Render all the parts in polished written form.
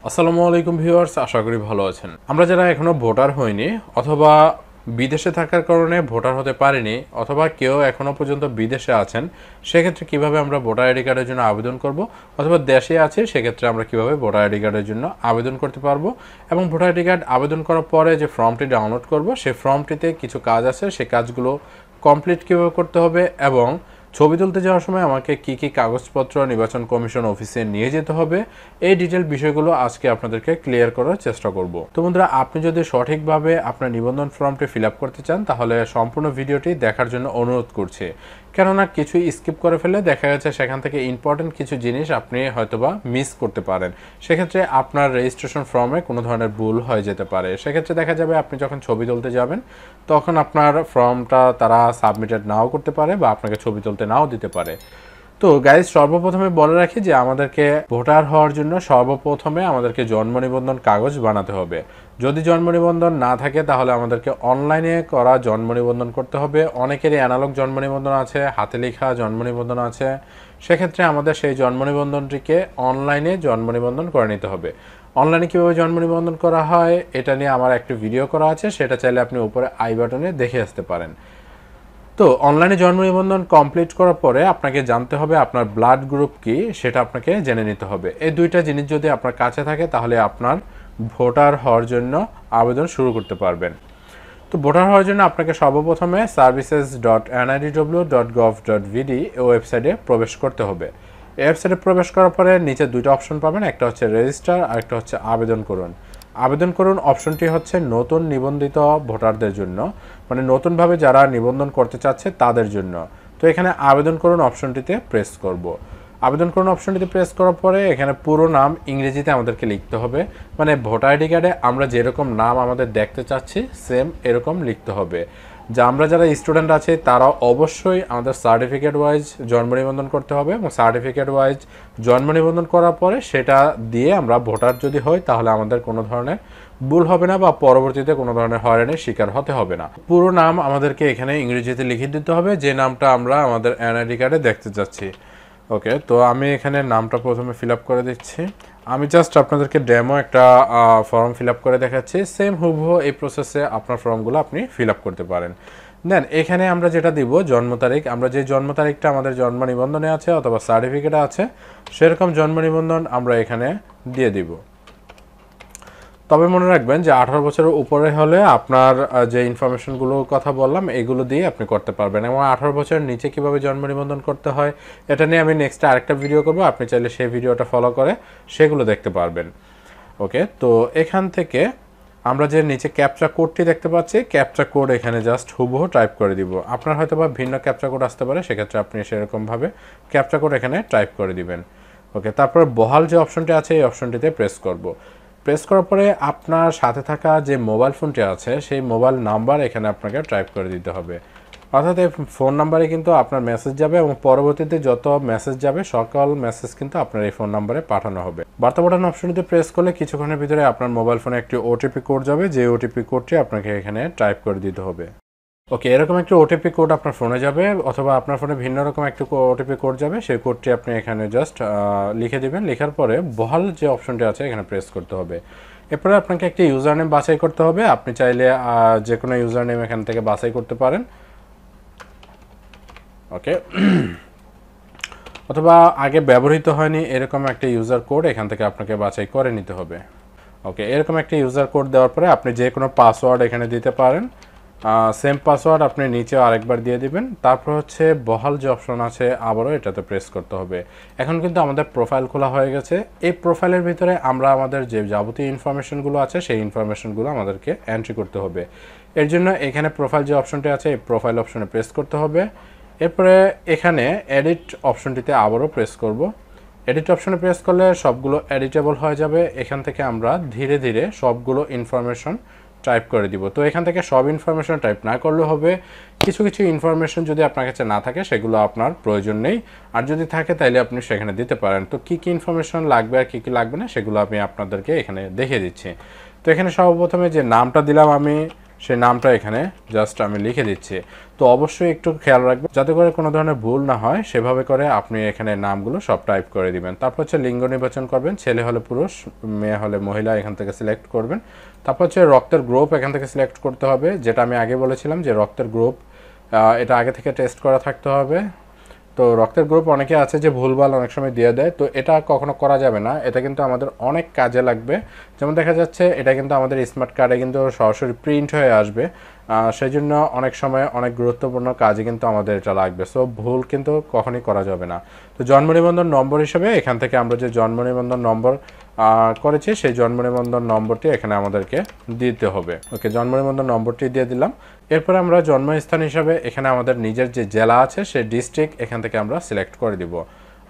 আসসালামু আলাইকুম ভিউয়ার্স, আশা করি ভালো আছেন। আমরা যারা এখনো ভোটার হইনি অথবা বিদেশে থাকার কারণে ভোটার হতে পারিনি অথবা কেউ এখনো পর্যন্ত বিদেশে আছেন, সেক্ষেত্রে কিভাবে আমরা ভোটার আইডি কার্ডের জন্য আবেদন করব, অথবা দেশে আছি সেক্ষেত্রে আমরা কিভাবে ভোটার আইডি কার্ডের জন্য আবেদন করতে পারবো, এবং ভোটার আইডি কার্ড আবেদন করার পরে যে ফর্মটি ডাউনলোড করব সেই ফর্মটিতে কিছু কাজ আছে, সেই কাজগুলো কমপ্লিট কীভাবে করতে হবে এবং ছবি তুলতে যাওয়ার সময় আমাকে কি কি কাগজপত্র নির্বাচন কমিশন অফিসে নিয়ে যেতে হবে, এই ডিটেল বিষয়গুলো আজকে আপনাদেরকে ক্লিয়ার করার চেষ্টা করব। তো বন্ধুরা, আপনি যদি সঠিকভাবে আপনার নিবন্ধন ফর্মটি ফিল আপ করতে চান তাহলে সম্পূর্ণ ভিডিওটি দেখার জন্য অনুরোধ করছি, কেননা কিছু স্কিপ করে ফেলে দেখা যাচ্ছে সেখান থেকে ইম্পর্টেন্ট কিছু জিনিস আপনি হয়তোবা মিস করতে পারেন। সেক্ষেত্রে আপনার রেজিস্ট্রেশন ফর্মে কোনো ধরনের ভুল হয়ে যেতে পারে। সেক্ষেত্রে দেখা যাবে আপনি যখন ছবি তুলতে যাবেন তখন আপনার ফর্মটা তারা সাবমিটেড নাও করতে পারে বা আপনাকে ছবি তুলতে নাও দিতে পারে। তো গাইজ, সর্বপ্রথমে বলে রাখি যে আমাদেরকে ভোটার হওয়ার জন্য সর্বপ্রথমে আমাদেরকে জন্ম নিবন্ধন কাগজ বানাতে হবে। যদি জন্ম নিবন্ধন না থাকে তাহলে আমাদেরকে অনলাইনে করা জন্ম নিবন্ধন করতে হবে। অনেকেরই অ্যানালগ জন্ম নিবন্ধন আছে, হাতে লেখা জন্ম নিবন্ধন আছে। সেক্ষেত্রে আমাদের সেই জন্ম নিবন্ধনটিকে অনলাইনে জন্ম নিবন্ধন করে নিতে হবে। অনলাইনে কীভাবে জন্ম নিবন্ধন করা হয় এটা নিয়ে আমার একটি ভিডিও করা আছে, সেটা চাইলে আপনি উপরে আই বাটনে দেখে আসতে পারেন। তো অনলাইনে জন্ম নিবন্ধন কমপ্লিট করার পরে আপনাকে জানতে হবে আপনার ব্লাড গ্রুপ কি, সেটা আপনাকে জেনে নিতে হবে। এই দুইটা জিনিস যদি আপনার কাছে থাকে তাহলে আপনার ভোটার হওয়ার জন্য আবেদন শুরু করতে পারবেন। তো ভোটার হওয়ার জন্য আপনাকে সর্বপ্রথমে services.nidw.gov.vd এই ওয়েবসাইটে প্রবেশ করতে হবে। এই ওয়েবসাইটে প্রবেশ করার পরে নিচে দুইটা অপশন পাবেন, একটা হচ্ছে রেজিস্টার আর একটা হচ্ছে আবেদন করুন। আবেদন করুন অপশনটি হচ্ছে নতুন নিবন্ধিত ভোটারদের জন্য, মানে নতুনভাবে যারা নিবন্ধন করতে চাচ্ছে তাদের জন্য। তো এখানে আবেদন করুন অপশনটিতে প্রেস করব। আবেদন করুন অপশনটিতে প্রেস করার পরে এখানে পুরো নাম ইংরেজিতে আমাদেরকে লিখতে হবে, মানে ভোটার আইডি কার্ডে আমরা যেরকম নাম আমাদের দেখতে চাচ্ছি সেম এরকম লিখতে হবে। যা আমরা যারা স্টুডেন্ট আছে তারা অবশ্যই আমাদের সার্টিফিকেট ওয়াইজ জন্ম নিবন্ধন করতে হবে, এবং সার্টিফিকেট ওয়াইজ জন্ম নিবন্ধন করার পরে সেটা দিয়ে আমরা ভোটার যদি হই তাহলে আমাদের কোনো ধরনের ভুল হবে না বা পরবর্তীতে কোনো ধরনের হয়রানির শিকার হতে হবে না। পুরো নাম আমাদেরকে এখানে ইংরেজিতে লিখে দিতে হবে, যে নামটা আমরা আমাদের এনআইডি কার্ডে দেখতে চাচ্ছি। ওকে, তো আমি এখানে নামটা প্রথমে ফিল আপ করে দিচ্ছি। আমি জাস্ট আপনাদেরকে ডেমো একটা ফর্ম ফিল আপ করে দেখাচ্ছি। সেম হুবহু এই প্রসেসে আপনার ফর্মগুলো আপনি ফিল আপ করতে পারেন। দেন এখানে আমরা যেটা দিব জন্ম তারিখ, আমরা যে জন্ম তারিখটা আমাদের জন্ম নিবন্ধনে আছে অথবা সার্টিফিকেটে আছে সেরকম জন্ম নিবন্ধন আমরা এখানে দিয়ে দিব। তবে মনে রাখবেন যে 18 বছরের উপরে হলে আপনার যে ইনফরমেশনগুলোর কথা বললাম এগুলো দিয়ে আপনি করতে পারবেন, এবং 18 বছরের নিচে কিভাবে জন্ম নিবন্ধন করতে হয় এটা নিয়ে আমি নেক্সট আরেকটা ভিডিও করব, আপনি চাইলে সেই ভিডিওটা ফলো করে সেগুলো দেখতে পারবেন। ওকে, তো এখান থেকে আমরা যে নিচে ক্যাপচা কোডটি দেখতে পাচ্ছি, ক্যাপচা কোড এখানে জাস্ট হুবহু টাইপ করে দিব। আপনার হয়তো বা ভিন্ন ক্যাপচা কোড আসতে পারে, সেক্ষেত্রে আপনি সেরকমভাবে ক্যাপচা কোড এখানে টাইপ করে দিবেন। ওকে, তারপর বহাল যে অপশনটি আছে এই অপশনটিতে প্রেস করব। প্রেস করার পরে আপনার সাথে থাকা যে মোবাইল ফোনটি আছে সেই মোবাইল নাম্বার এখানে আপনাকে টাইপ করে দিতে হবে। অর্থাৎ এই ফোন নাম্বারে কিন্তু আপনার মেসেজ যাবে, এবং পরবর্তীতে যত মেসেজ যাবে সকল মেসেজ কিন্তু আপনার এই ফোন নাম্বারে পাঠানো হবে। বার্তা পাঠানো অপশনটিতে প্রেস করলে কিছুক্ষণের ভিতরে আপনার মোবাইল ফোনে একটি ওটিপি কোড যাবে, যে ওটিপি কোডটি আপনাকে এখানে টাইপ করে দিতে হবে। ওকে, এরকম একটি ওটিপি কোড আপনার ফোনে যাবে, অথবা আপনার ফোনে ভিন্ন রকম একটি ওটিপি কোড যাবে, সেই কোডটি আপনি এখানে জাস্ট লিখে দিবেন। লেখার পরে বহাল যে অপশনটি আছে এখানে প্রেস করতে হবে। এরপরে আপনাকে একটি ইউজার নেম বাছাই করতে হবে। আপনি চাইলে যে কোনো ইউজার নেম এখান থেকে বাছাই করতে পারেন। ওকে, অথবা আগে ব্যবহৃত হয়নি এরকম একটা ইউজার কোড এখান থেকে আপনাকে বাছাই করে নিতে হবে। ওকে, এরকম একটা ইউজার কোড দেওয়ার পরে আপনি যে কোনো পাসওয়ার্ড এখানে দিতে পারেন। সেম পাসওয়ার্ড আপনি নিচেও আরেকবার দিয়ে দিবেন। তারপর হচ্ছে বহাল যে অপশন আছে আবারও এটাতে প্রেস করতে হবে। এখন কিন্তু আমাদের প্রোফাইল খোলা হয়ে গেছে। এই প্রোফাইলের ভিতরে আমরা আমাদের যে যাবতীয় ইনফরমেশনগুলো আছে সেই ইনফরমেশনগুলো আমাদেরকে এন্ট্রি করতে হবে। এর জন্য এখানে প্রোফাইল যে অপশনটি আছে এই প্রোফাইল অপশনে প্রেস করতে হবে। এরপরে এখানে এডিট অপশনটিতে আবারও প্রেস করব। এডিট অপশনে প্রেস করলে সবগুলো এডিটেবল হয়ে যাবে। এখান থেকে আমরা ধীরে ধীরে সবগুলো ইনফরমেশন টাইপ করে দিব। তো এখান থেকে সব ইনফরমেশন টাইপ না করলে হবে, কিছু কিছু ইনফরমেশন যদি আপনার কাছে না থাকে সেগুলো আপনার প্রয়োজন নেই, আর যদি থাকে তাহলে আপনি সেখানে দিতে পারেন। তো কী কী ইনফরমেশন লাগবে আর কী কী লাগবে না সেগুলো আমি আপনাদেরকে এখানে দেখিয়ে দিচ্ছি। তো এখানে সর্বপ্রথমে যে নামটা দিলাম আমি সেই নামটা এখানে জাস্ট আমি লিখে দিচ্ছি। তো অবশ্যই একটু খেয়াল রাখবেন যাতে করে কোনো ধরনের ভুল না হয়, সেভাবে করে আপনি এখানে নামগুলো সব টাইপ করে দিবেন। তারপর হচ্ছে লিঙ্গ নির্বাচন করবেন, ছেলে হলে পুরুষ, মেয়ে হলে মহিলা, এখান থেকে সিলেক্ট করবেন। তারপর হচ্ছে রক্তের গ্রুপ এখান থেকে সিলেক্ট করতে হবে, যেটা আমি আগে বলেছিলাম যে রক্তের গ্রুপ এটা আগে থেকে টেস্ট করা থাকতে হবে। তো রক্তের গ্রুপ অনেকে আছে যে ভুলভাল অনেক সময় দিয়ে দেয়, তো এটা কখনো করা যাবে না। এটা কিন্তু আমাদের অনেক কাজে লাগবে। যেমন দেখা যাচ্ছে এটা কিন্তু আমাদের স্মার্ট কার্ডে কিন্তু সরাসরি প্রিন্ট হয়ে আসবে, সেই জন্য অনেক সময় অনেক গুরুত্বপূর্ণ কাজে কিন্তু আমাদের এটা লাগবে। সো ভুল কিন্তু কখনই করা যাবে না। তো জন্ম নিবন্ধন নম্বর হিসেবে এখান থেকে আমরা যে জন্ম নিবন্ধন নম্বর করেছি সেই জন্ম নিবন্ধন নম্বরটি এখানে আমাদেরকে দিতে হবে। ওকে, জন্ম নিবন্ধন নম্বরটি দিয়ে দিলাম। এরপর আমরা জন্মস্থান হিসাবে এখানে আমাদের নিজের যে জেলা আছে সেই ডিস্ট্রিক্ট এখান থেকে আমরা সিলেক্ট করে দিব।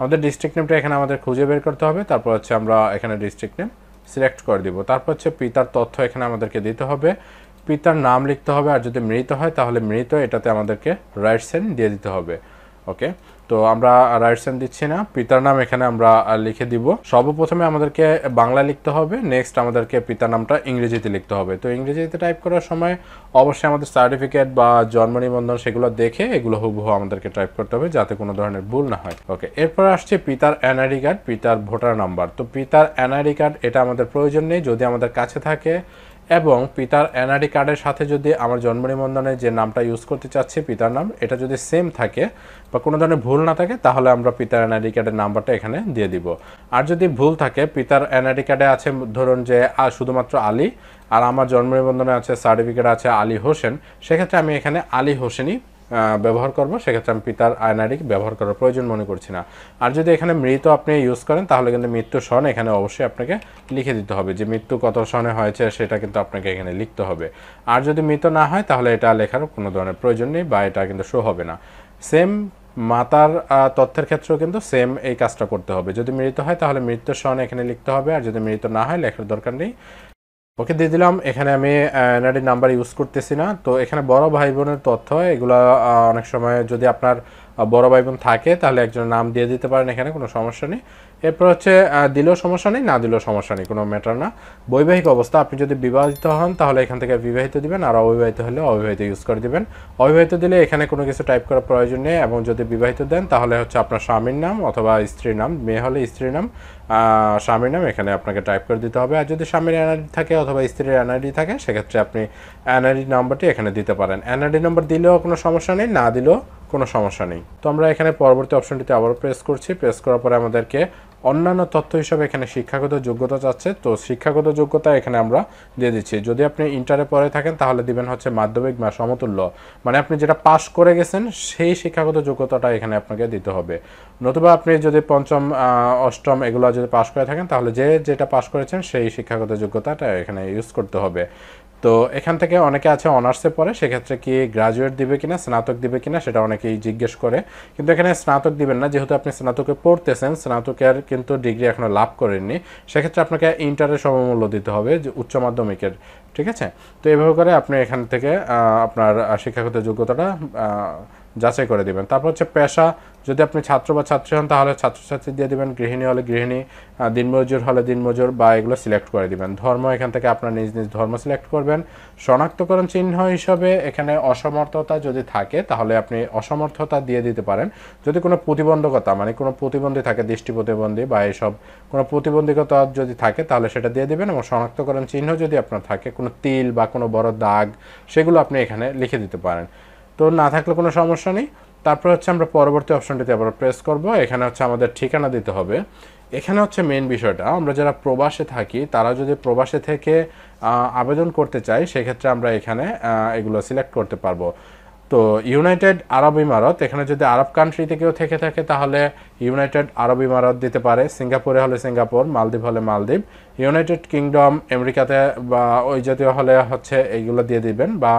আমাদের ডিস্ট্রিক্ট নেমটা এখানে আমাদের খুঁজে বের করতে হবে। তারপর হচ্ছে আমরা এখানে ডিস্ট্রিক্ট নেম সিলেক্ট করে দিব। তারপর হচ্ছে পিতার তথ্য এখানে আমাদেরকে দিতে হবে, পিতার নাম লিখতে হবে, আর যদি মৃত হয় তাহলে মৃত, এটাতে আমাদেরকে রাইট সাইন দিয়ে দিতে হবে। ওকে, তো আমরা রাইট সাইন দিচ্ছি না, পিতার নাম এখানে আমরা লিখে দিব। সর্বপ্রথমে আমাদেরকে বাংলা লিখতে হবে, নেক্সট আমাদেরকে পিতার নামটা ইংরেজিতে লিখতে হবে। তো ইংরেজিতে টাইপ করার সময় অবশ্যই আমাদের সার্টিফিকেট বা জন্ম নিবন্ধন সেগুলো দেখে এগুলো হুবহু আমাদেরকে টাইপ করতে হবে যাতে কোনো ধরনের ভুল না হয়। ওকে, এরপর আসছে পিতার এনআইডি কার্ড, পিতার ভোটার নাম্বার। তো পিতার এনআইডি কার্ড এটা আমাদের প্রয়োজন নেই, যদি আমাদের কাছে থাকে এবং পিতার এনআইডি কার্ডের সাথে যদি আমার জন্ম নিবন্ধনে যে নামটা ইউজ করতে চাচ্ছি পিতার নাম, এটা যদি সেম থাকে বা কোনো ধরনের ভুল না থাকে তাহলে আমরা পিতার এনআইডি কার্ডের নাম্বারটা এখানে দিয়ে দিব। আর যদি ভুল থাকে, পিতার এনআইডি কার্ডে আছে ধরুন যে শুধুমাত্র আলী, আর আমার জন্ম নিবন্ধনে আছে সার্টিফিকেট আছে আলী হোসেন, সেক্ষেত্রে আমি এখানে আলী হোসেনই ব্যবহার করব, সেক্ষেত্রে আমি পিতার এনআইডি ব্যবহার করার প্রয়োজন মনে করছি না। আর যদি এখানে মৃত আপনি ইউজ করেন তাহলে কিন্তু মৃত্যু সন এখানে অবশ্যই আপনাকে লিখে দিতে হবে, যে মৃত্যু কত সনে হয়েছে সেটা কিন্তু আপনাকে এখানে লিখতে হবে। আর যদি মৃত না হয় তাহলে এটা লেখার কোনো ধরনের প্রয়োজন নেই বা এটা কিন্তু শো হবে না। সেম মাতার তথ্যের ক্ষেত্রেও কিন্তু সেম এই কাজটা করতে হবে, যদি মৃত হয় তাহলে মৃত্যু সন এখানে লিখতে হবে, আর যদি মৃত না হয় লেখার দরকার নেই। ওকে, দিয়ে দিলাম। এখানে আমি এনআইডি নাম্বার ইউজ করতেছি না। তো এখানে বড় ভাই বোনের তথ্য এগুলো অনেক সময় যদি আপনার বড় ভাই বোন থাকে তাহলে একজনের নাম দিয়ে দিতে পারেন, এখানে কোনো সমস্যা নেই। এরপর হচ্ছে দিলেও সমস্যা নেই, না দিলেও সমস্যা নেই, কোনো ম্যাটার না। বৈবাহিক অবস্থা, আপনি যদি বিবাহিত হন তাহলে এখান থেকে বিবাহিত দিবেন, আর অবিবাহিত হলে অবিবাহিত ইউজ করে দিবেন। অবিবাহিত দিলে এখানে কোনো কিছু টাইপ করার প্রয়োজন নেই, এবং যদি বিবাহিত দেন তাহলে হচ্ছে আপনার স্বামীর নাম অথবা স্ত্রীর নাম, মেয়ে হলে স্ত্রীর নাম, স্বামীর নাম এখানে আপনাকে টাইপ করে দিতে হবে। আর যদি স্বামীর এনআইডি থাকে অথবা স্ত্রীর এনআইডি থাকে সেক্ষেত্রে আপনি এনআইডি নাম্বারটি এখানে দিতে পারেন। এনআইডি নাম্বার দিলেও কোনো সমস্যা নেই, না দিলেও কোনো সমস্যা নেই। তো আমরা এখানে পরবর্তী অপশনটিতে আবারও প্রেস করছি। প্রেস করার পরে আমাদেরকে অন্যান্য তথ্য হিসাবে এখানে শিক্ষাগত যোগ্যতা চাচ্ছে, তো শিক্ষাগত যোগ্যতা এখানে আমরা দিয়ে দিচ্ছি। যদি আপনি ইন্টারে পড়ে থাকেন তাহলে দিবেন হচ্ছে মাধ্যমিক বা সমতুল্য, মানে আপনি যেটা পাস করে গেছেন সেই শিক্ষাগত যোগ্যতাটা এখানে আপনাকে দিতে হবে। নতুবা আপনি যদি পঞ্চম অষ্টম এগুলো যদি পাস করে থাকেন তাহলে যেটা পাস করেছেন সেই শিক্ষাগত যোগ্যতাটা এখানে ইউজ করতে হবে। তো এখান থেকে অনেকে আছে অনার্সে পড়ে, সেক্ষেত্রে কি গ্রাজুয়েট দিবে কিনা, স্নাতক দিবে কিনা সেটা অনেকেই জিজ্ঞেস করে, কিন্তু এখানে স্নাতক দিবেন না, যেহেতু আপনি স্নাতকে পড়তেছেন, স্নাতকের কিন্তু ডিগ্রি এখনো লাভ করেননি, সেক্ষেত্রে আপনাকে ইন্টারের সমমূল্য দিতে হবে যে উচ্চ মাধ্যমিকের। ঠিক আছে, তো এইভাবে করে আপনি এখান থেকে আপনার শিক্ষাগত যোগ্যতাটা যাচাই করে দিবেন। তারপর হচ্ছে পেশা, যদি আপনি ছাত্র বা ছাত্রী হন তাহলে ছাত্রছাত্রী দিয়ে দিবেন, গৃহিণী হলে গৃহিণী, দিনমজুর হলে দিনমজুর বা এগুলো সিলেক্ট করে দিবেন। ধর্ম এখান থেকে আপনার নিজ নিজ ধর্ম সিলেক্ট করবেন। শনাক্তকরণ চিহ্ন হিসাবে এখানে অসমর্থতা যদি থাকে তাহলে আপনি অসমর্থতা দিয়ে দিতে পারেন। যদি কোনো প্রতিবন্ধকতা মানে কোনো প্রতিবন্ধী থাকে, দৃষ্টি প্রতিবন্ধী বা এইসব কোনো প্রতিবন্ধকতা যদি থাকে তাহলে সেটা দিয়ে দিবেন, এবং শনাক্তকরণ চিহ্ন যদি আপনার থাকে কোনো তিল বা কোনো বড় দাগ সেগুলো আপনি এখানে লিখে দিতে পারেন। তো না থাকলে কোনো সমস্যা নেই। তারপর হচ্ছে আমরা পরবর্তী অপশনটিতে আবার প্রেস করব। এখানে হচ্ছে আমাদের ঠিকানা দিতে হবে। এখানে হচ্ছে মেইন বিষয়টা, আমরা যারা প্রবাসে থাকি তারা যদি প্রবাসে থেকে আবেদন করতে চাই সেক্ষেত্রে আমরা এখানে এগুলো সিলেক্ট করতে পারবো। তো ইউনাইটেড আরব ইমারত, এখানে যদি আরব কান্ট্রিতে কেউ থেকে থাকে তাহলে ইউনাইটেড আরব ইমারত দিতে পারে, সিঙ্গাপুরে হলে সিঙ্গাপুর, মালদ্বীপ হলে মালদ্বীপ, ইউনাইটেড কিংডম আমেরিকাতে বা ওই জাতীয় হলে হচ্ছে এইগুলো দিয়ে দিবেন, বা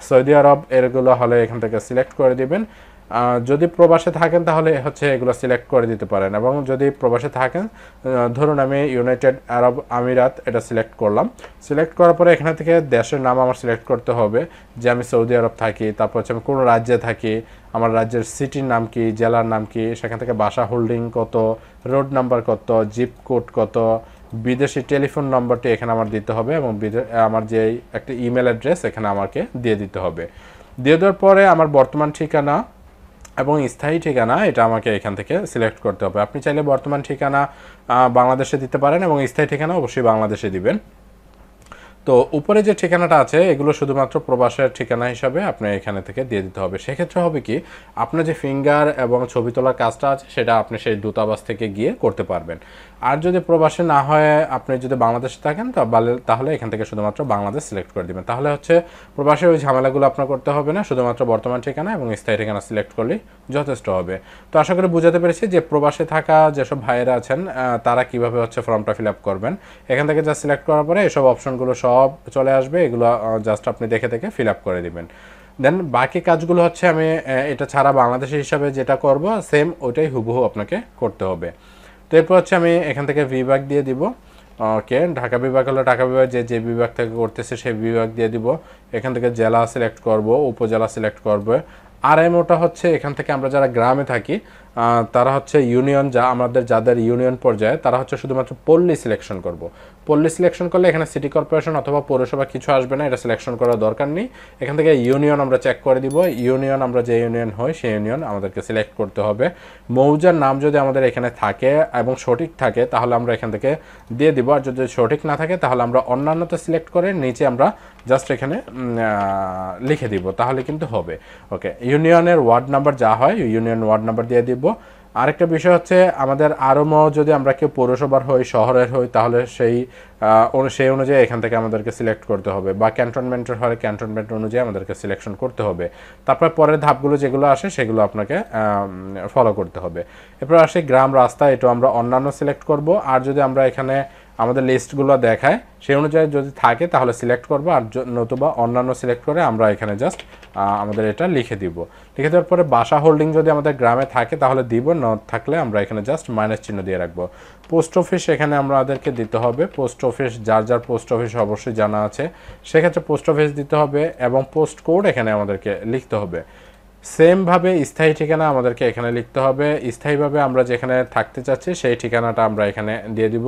সৌদি আরব এরগুলো হলে এখান থেকে সিলেক্ট করে দিবেন। যদি প্রবাসে থাকেন তাহলে হচ্ছে এগুলো সিলেক্ট করে দিতে পারেন, এবং যদি প্রবাসে থাকেন ধরুন আমি ইউনাইটেড আরব আমিরাত এটা সিলেক্ট করলাম। সিলেক্ট করার পরে এখানে থেকে দেশের নাম আমার সিলেক্ট করতে হবে, যে আমি সৌদি আরব থাকি, তারপর হচ্ছে আমি কোন রাজ্যে থাকি, আমার রাজ্যের সিটির নাম কি, জেলার নাম কি, সেখান থেকে বাসা হোল্ডিং কত, রোড নাম্বার কত, জিপ কোড কত, বিদেশি টেলিফোন নম্বরটি এখানে আমার দিতে হবে এবং আমার যে একটা ইমেল অ্যাড্রেস এখানে আমাকে দিয়ে দিতে হবে। দিয়ে দেওয়ার পরে আমার বর্তমান ঠিকানা এবং স্থায়ী ঠিকানা এটা আমাকে এখান থেকে সিলেক্ট করতে হবে। আপনি চাইলে বর্তমান ঠিকানা বাংলাদেশে দিতে পারেন এবং স্থায়ী ঠিকানা অবশ্যই বাংলাদেশে দিবেন। তো উপরে যে ঠিকানাটা আছে এগুলো শুধুমাত্র প্রবাসের ঠিকানা হিসাবে আপনি এখানে থেকে দিয়ে দিতে হবে। সেক্ষেত্রে হবে কি, আপনার যে ফিঙ্গার এবং ছবি তোলার কাজটা আছে সেটা আপনি সেই দূতাবাস থেকে গিয়ে করতে পারবেন। আর যদি প্রবাসে না হয়, আপনি যদি বাংলাদেশে থাকেন তাহলে এখান থেকে শুধুমাত্র বাংলাদেশ সিলেক্ট করে দিবেন। তাহলে হচ্ছে প্রবাসে ওই ঝামেলাগুলো আপনার করতে হবে না, শুধুমাত্র বর্তমান ঠিকানা এবং স্থায়ী ঠিকানা সিলেক্ট করলেই যথেষ্ট হবে। তো আশা করি বুঝাতে পেরেছি যে প্রবাসে থাকা যেসব ভাইয়েরা আছেন তারা কিভাবে হচ্ছে ফর্মটা ফিল আপ করবেন। এখান থেকে যা সিলেক্ট করার পরে এসব অপশনগুলো সব চলে আসবে, এগুলো জাস্ট আপনি দেখে দেখে ফিল আপ করে দিবেন। দেন বাকি কাজগুলো হচ্ছে আমি এটা ছাড়া বাংলাদেশি হিসাবে যেটা করব সেম ওইটাই হুবহু আপনাকে করতে হবে। তো এরপর হচ্ছে আমি এখান থেকে বিভাগ দিয়ে দিব। ওকে, ঢাকা বিভাগ হলো ঢাকা বিভাগ যে বিভাগ থেকে করতেছে সেই বিভাগ দিয়ে দিব। এখান থেকে জেলা সিলেক্ট করব, উপজেলা সিলেক্ট করব। আরএমওটা হচ্ছে এখান থেকে আমরা যারা গ্রামে থাকি তারা হচ্ছে ইউনিয়ন, যাদের ইউনিয়ন পর্যায়ে তারা হচ্ছে শুধুমাত্র পল্লী সিলেকশন করব। পল্লী সিলেকশন করলে এখানে সিটি কর্পোরেশন অথবা পৌরসভা কিছু আসবে না, এটা সিলেকশন করার দরকার নেই। এখান থেকে ইউনিয়ন আমরা চেক করে দিব। ইউনিয়ন আমরা যে ইউনিয়ন হয় সেই ইউনিয়ন আমাদেরকে সিলেক্ট করতে হবে। মৌজার নাম যদি আমাদের এখানে থাকে এবং সঠিক থাকে তাহলে আমরা এখান থেকে দিয়ে দিব, আর যদি সঠিক না থাকে তাহলে আমরা অন্যান্যতে সিলেক্ট করে নিচে আমরা জাস্ট এখানে লিখে দিব, তাহলে কিন্তু হবে। ওকে, ইউনিয়নের ওয়ার্ড নাম্বার যা হয় ইউনিয়ন ওয়ার্ড নাম্বার দিয়ে দিব। আরেকটা বিষয় হচ্ছে আমাদের আরও যদি আমরা কেউ পৌরসভার হই, শহরের হই, তাহলে সেই অনুযায়ী এখান থেকে আমাদেরকে সিলেক্ট করতে হবে, বা ক্যান্টনমেন্টের হলে ক্যান্টনমেন্ট অনুযায়ী আমাদেরকে সিলেকশন করতে হবে। তারপর পরের ধাপগুলো যেগুলো আসে সেগুলো আপনাকে ফলো করতে হবে। এরপর আসে গ্রাম রাস্তা, এটাও আমরা অন্যান্য সিলেক্ট করব। আর যদি আমরা এখানে আমাদের লিস্টগুলো দেখায় সেই অনুযায়ী যদি থাকে তাহলে সিলেক্ট করব, আর নতুবা অন্যান্য সিলেক্ট করে আমরা এখানে জাস্ট আমাদের এটা লিখে দিব। লিখে দেওয়ার পরে বাসা হোল্ডিং যদি আমাদের গ্রামে থাকে তাহলে দিব, না থাকলে আমরা এখানে জাস্ট মাইনাস চিহ্ন দিয়ে রাখবো। পোস্ট অফিস এখানে আমাদেরকে দিতে হবে। পোস্ট অফিস যার পোস্ট অফিস অবশ্যই জানা আছে, সেক্ষেত্রে পোস্ট অফিস দিতে হবে এবং পোস্ট কোড এখানে আমাদেরকে লিখতে হবে। সেমভাবে স্থায়ী ঠিকানা আমাদেরকে এখানে লিখতে হবে। স্থায়ীভাবে আমরা যেখানে থাকতে চাচ্ছি সেই ঠিকানাটা আমরা এখানে দিয়ে দিব।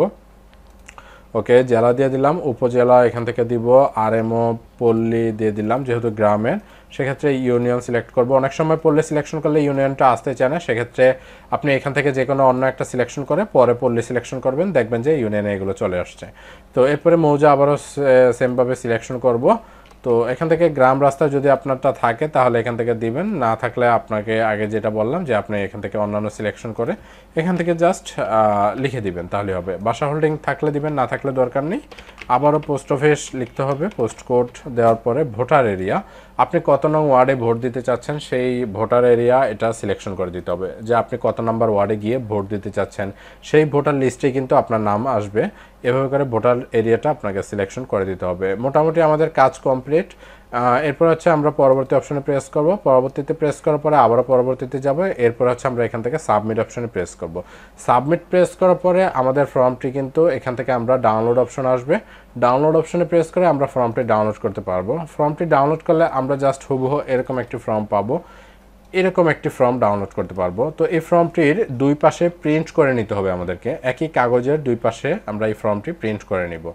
ওকে, জেলা দিয়ে দিলাম, উপজেলা এখান থেকে দিব, আরএমও পল্লী দিয়ে দিলাম যেহেতু গ্রামের, সেক্ষেত্রে ইউনিয়ন সিলেক্ট করব। অনেক সময় পল্লী সিলেকশন করলে ইউনিয়নটা আসতে চায় না, সেক্ষেত্রে আপনি এখান থেকে যে কোনো অন্য একটা সিলেকশন করে পরে পল্লী সিলেকশন করবেন, দেখবেন যে ইউনিয়নে এগুলো চলে আসছে। তো এরপরে মৌজা আবারও সেমভাবে সিলেকশন করব। তো এখান থেকে গ্রাম রাস্তা যদি আপনারটা থাকে তাহলে এখান থেকে দিবেন, না থাকলে আপনাকে আগে যেটা বললাম যে আপনি এখান থেকে অন্যান্য সিলেকশন করে এখান থেকে জাস্ট লিখে দিবেন, তাহলে হবে। বাসা হোল্ডিং থাকলে দিবেন, না থাকলে দরকার নেই। আবারও পোস্ট অফিস লিখতে হবে। পোস্ট কোড দেওয়ার পরে ভোটার এরিয়া, আপনি কত নং ওয়ার্ডে ভোট দিতে চাচ্ছেন সেই ভোটার এরিয়া এটা সিলেকশন করে দিতে হবে, যে আপনি কত নাম্বার ওয়ার্ডে গিয়ে ভোট দিতে চাচ্ছেন সেই ভোটার লিস্টে কিন্তু আপনার নাম আসবে। এভাবে করে ভোটার এরিয়াটা আপনাকে সিলেকশন করে দিতে হবে। মোটামুটি আমাদের কাজ কমপ্লিট। এরপর হচ্ছে আমরা পরবর্তী অপশনে প্রেস করব। পরবর্তীতে প্রেস করার পরে আবারও পরবর্তীতে যাব। এরপর হচ্ছে আমরা এখান থেকে সাবমিট অপশনে প্রেস করব। সাবমিট প্রেস করার পরে আমাদের ফর্মটি কিন্তু এখান থেকে আমরা ডাউনলোড অপশন আসবে। ডাউনলোড অপশনে প্রেস করে আমরা ফর্মটি ডাউনলোড করতে পারবো। ফর্মটি ডাউনলোড করলে আমরা জাস্ট হুবহু এরকম একটি ফর্ম পাবো, এরকম একটি ফর্ম ডাউনলোড করতে পারবো। তো এই ফর্মটির দুই পাশে প্রিন্ট করে নিতে হবে আমাদেরকে, একই কাগজের দুই পাশে আমরা এই ফর্মটি প্রিন্ট করে নিব।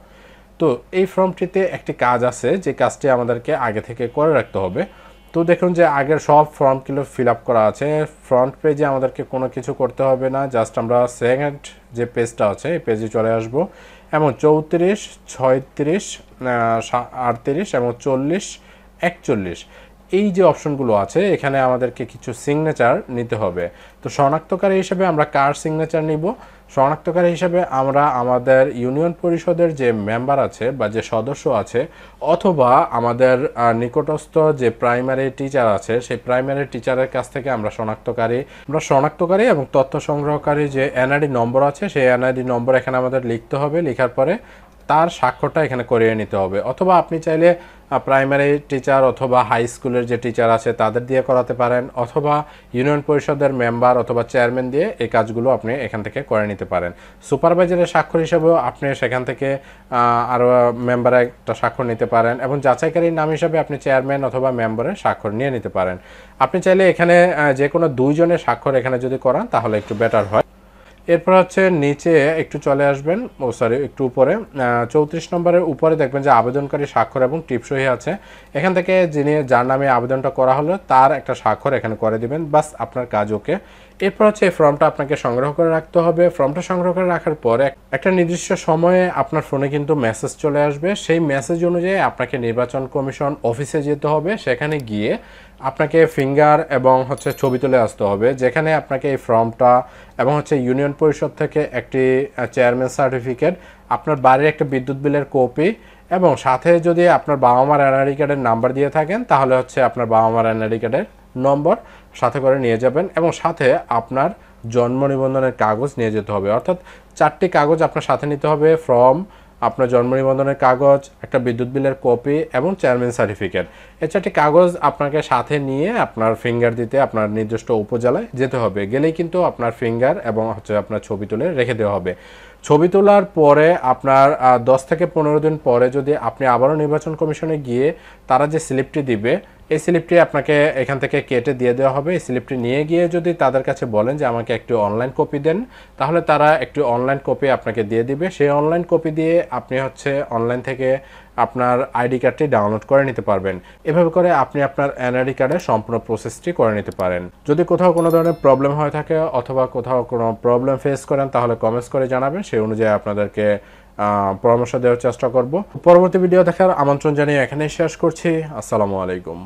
তো এই ফর্মটিতে একটি কাজ আছে যে কাজটি আমাদেরকে আগে থেকে করে রাখতে হবে। তো দেখুন যে আগের সব ফর্মগুলো ফিল আপ করা আছে। ফ্রন্ট পেজে আমাদেরকে কোনো কিছু করতে হবে না, জাস্ট আমরা সেকেন্ড যে পেজটা আছে এই পেজে চলে আসব এবং 34, 36, 38 এবং 40, 41 এই যে অপশনগুলো আছে এখানে আমাদেরকে কিছু সিগনেচার নিতে হবে। তো শনাক্তকারী হিসেবে আমরা কার সিগনেচার নিব? শনাক্তকারী হিসেবে আমরা আমাদের ইউনিয়ন পরিষদের যে মেম্বার আছে বা যে সদস্য আছে, অথবা আমাদের নিকটস্থ যে প্রাইমারি টিচার আছে সেই প্রাইমারি টিচারের কাছ থেকে আমরা শনাক্তকারী এবং তথ্য সংগ্রহকারী যে এনআইডি নম্বর আছে সেই এনআইডি নম্বর এখানে আমাদের লিখতে হবে। লেখার পরে তার স্বাক্ষরটা এখানে করিয়ে নিতে হবে, অথবা আপনি চাইলে প্রাইমারি টিচার অথবা হাই স্কুলের যে টিচার আছে তাদের দিয়ে করাতে পারেন, অথবা ইউনিয়ন পরিষদের মেম্বার অথবা চেয়ারম্যান দিয়ে এই কাজগুলো আপনি এখান থেকে করে নিতে পারেন। সুপারভাইজারের স্বাক্ষর হিসেবেও আপনি সেখান থেকে আরও মেম্বারের একটা স্বাক্ষর নিতে পারেন, এবং যাচাইকারীর নাম হিসাবে আপনি চেয়ারম্যান অথবা মেম্বারের স্বাক্ষর নিয়ে নিতে পারেন। আপনি চাইলে এখানে যে কোনো দুইজনের স্বাক্ষর এখানে যদি করান তাহলে একটু বেটার হয়। এরপর হচ্ছে নিচে একটু চলে আসবেন, একটু উপরে 34 নম্বরের উপরে দেখবেন যে আবেদনকারী স্বাক্ষর এবং টিপসই আছে। এখান থেকে যার নামে আবেদনটা করা হলো তার একটা স্বাক্ষর এখানে করে দিবেন, বাস আপনার কাজ ওকে। এরপর হচ্ছে এই ফর্মটা আপনাকে সংগ্রহ করে রাখতে হবে। ফর্মটা সংগ্রহ করে রাখার পরে একটা নির্দিষ্ট সময়ে আপনার ফোনে কিন্তু মেসেজ চলে আসবে। সেই মেসেজ অনুযায়ী আপনাকে নির্বাচন কমিশন অফিসে যেতে হবে। সেখানে গিয়ে আপনাকে ফিঙ্গার এবং হচ্ছে ছবি তুলে আসতে হবে, যেখানে আপনাকে এই ফর্মটা এবং হচ্ছে ইউনিয়ন পরিষদ থেকে একটি চেয়ারম্যান সার্টিফিকেট, আপনার বাড়ির একটা বিদ্যুৎ বিলের কপি এবং সাথে যদি আপনার বাবা মার এনআইডি কার্ডের নাম্বার দিয়ে থাকেন তাহলে হচ্ছে আপনার বাবা মার এনআইডি কার্ডের নম্বর সাথে করে নিয়ে যাবেন এবং সাথে আপনার জন্ম নিবন্ধনের কাগজ নিয়ে যেতে হবে। অর্থাৎ 4টি কাগজ আপনার সাথে নিতে হবে, ফর্ম, আপনার জন্ম নিবন্ধনের কাগজ, একটা বিদ্যুৎ বিলের কপি এবং চেয়ারম্যান সার্টিফিকেট। এই 4টি কাগজ আপনাকে সাথে নিয়ে আপনার ফিঙ্গার দিতে আপনার নির্দিষ্ট উপজেলায় যেতে হবে। গেলেই কিন্তু আপনার ফিঙ্গার এবং হচ্ছে আপনার ছবি তুলে রেখে দেওয়া হবে। ছবি তোলার পরে আপনার 10 থেকে 15 দিন পরে যদি আপনি আবারও নির্বাচন কমিশনে গিয়ে তারা যে স্লিপটি দিবে এই স্লিপটি আপনাকে এখান থেকে কেটে দিয়ে দেওয়া হবে। এই স্লিপটি নিয়ে গিয়ে যদি তাদের কাছে বলেন যে আমাকে একটি অনলাইন কপি দেন, তাহলে তারা একটি অনলাইন কপি আপনাকে দিয়ে দিবে। সেই অনলাইন কপি দিয়ে আপনি হচ্ছে অনলাইন থেকে আপনার আইডি কার্ডটি ডাউনলোড করে নিতে পারবেন। এভাবে করে আপনি আপনার এনআইডি কার্ডের সম্পূর্ণ প্রসেসটি করে নিতে পারেন। যদি কোথাও কোনো ধরনের প্রবলেম হয়ে থাকে অথবা কোথাও কোনো প্রবলেম ফেস করেন তাহলে কমেন্টস করে জানাবেন, সেই অনুযায়ী আপনাদেরকে পরামর্শ দেওয়ার চেষ্টা করব। পরবর্তী ভিডিও দেখার আমন্ত্রণ জানিয়ে এখানেই শেষ করছি। আসসালামু আলাইকুম।